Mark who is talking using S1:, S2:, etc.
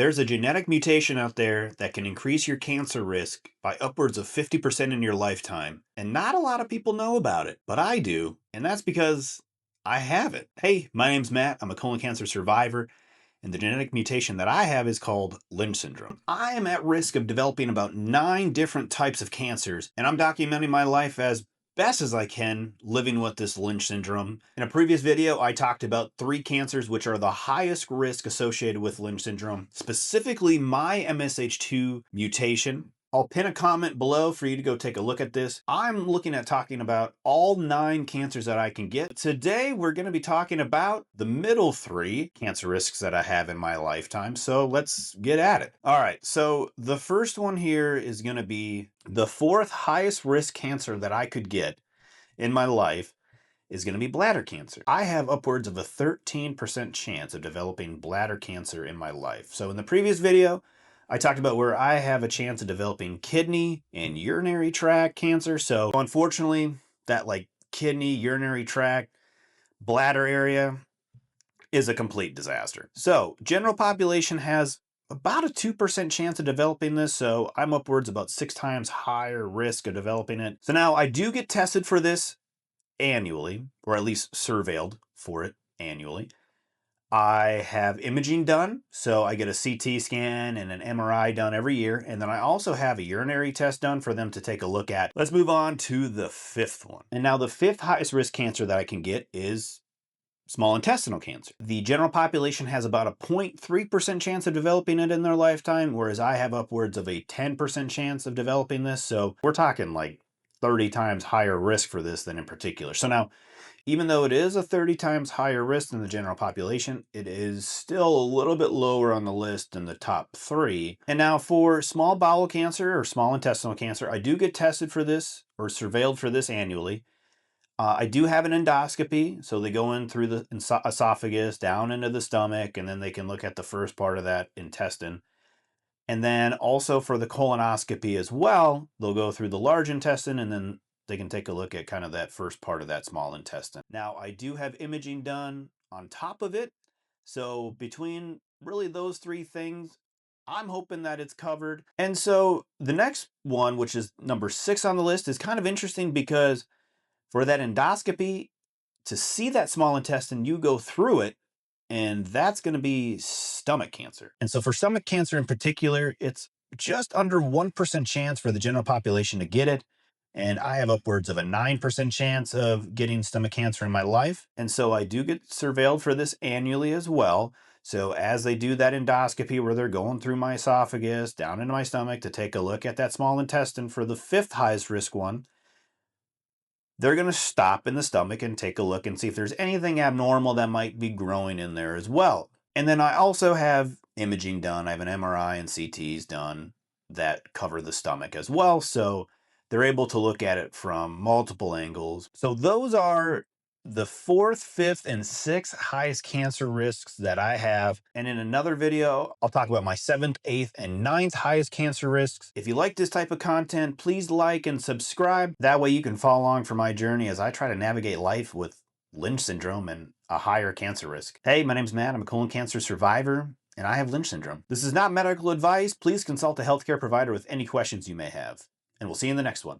S1: There's a genetic mutation out there that can increase your cancer risk by upwards of 50% in your lifetime. And not a lot of people know about it, but I do. And that's because I have it. Hey, my name's Matt. I'm a colon cancer survivor. And the genetic mutation that I have is called Lynch syndrome. I am at risk of developing about 9 different types of cancers, and I'm documenting my life as best as I can living with this Lynch syndrome. In a previous video, I talked about 3 cancers which are the highest risk associated with Lynch syndrome, specifically my MSH2 mutation. I'll pin a comment below for you to go take a look at this. I'm looking at talking about all 9 cancers that I can get. Today, we're going to be talking about the middle 3 cancer risks that I have in my lifetime. So let's get at it. All right. So the first one here is going to be the 4th highest risk cancer that I could get in my life is going to be bladder cancer. I have upwards of a 13% chance of developing bladder cancer in my life. So in the previous video, I talked about where I have a chance of developing kidney and urinary tract cancer. So unfortunately, that kidney, urinary tract, bladder area is a complete disaster. So general population has about a 2% chance of developing this. So I'm upwards about 6 times higher risk of developing it. So now I do get tested for this annually, or at least surveilled for it annually. I have imaging done, so I get a CT scan and an MRI done every year, and then I also have a urinary test done for them to take a look at. Let's move on to the 5th one. And now the 5th highest risk cancer that I can get is small intestinal cancer. The general population has about a 0.3% chance of developing it in their lifetime, whereas I have upwards of a 10% chance of developing this. So we're talking like 30 times higher risk for this than in particular. So now, even though it is a 30 times higher risk than the general population, it is still a little bit lower on the list than the top 3. And now for small bowel cancer or small intestinal cancer, I do get tested for this or surveilled for this annually. I do have an endoscopy, so they go in through the esophagus, down into the stomach, and then they can look at the first part of that intestine. And then also for the colonoscopy as well, they'll go through the large intestine and then they can take a look at kind of that first part of that small intestine. Now, I do have imaging done on top of it. So between really those 3 things, I'm hoping that it's covered. And so the next one, which is number 6 on the list, is kind of interesting because for that endoscopy, to see that small intestine, you go through it, and that's going to be stomach cancer. And so for stomach cancer in particular, it's just under 1% chance for the general population to get it. And I have upwards of a 9% chance of getting stomach cancer in my life. And so I do get surveilled for this annually as well. So as they do that endoscopy where they're going through my esophagus, down into my stomach to take a look at that small intestine for the 5th highest risk one, they're going to stop in the stomach and take a look and see if there's anything abnormal that might be growing in there as well. And then I also have imaging done. I have an MRI and CTs done that cover the stomach as well. So they're able to look at it from multiple angles. So those are the 4th, 5th, and 6th highest cancer risks that I have. And in another video, I'll talk about my 7th, 8th, and 9th highest cancer risks. If you like this type of content, please like and subscribe. That way you can follow along for my journey as I try to navigate life with Lynch syndrome and a higher cancer risk. Hey, my name's Matt. I'm a colon cancer survivor, and I have Lynch syndrome. This is not medical advice. Please consult a healthcare provider with any questions you may have. And we'll see you in the next one.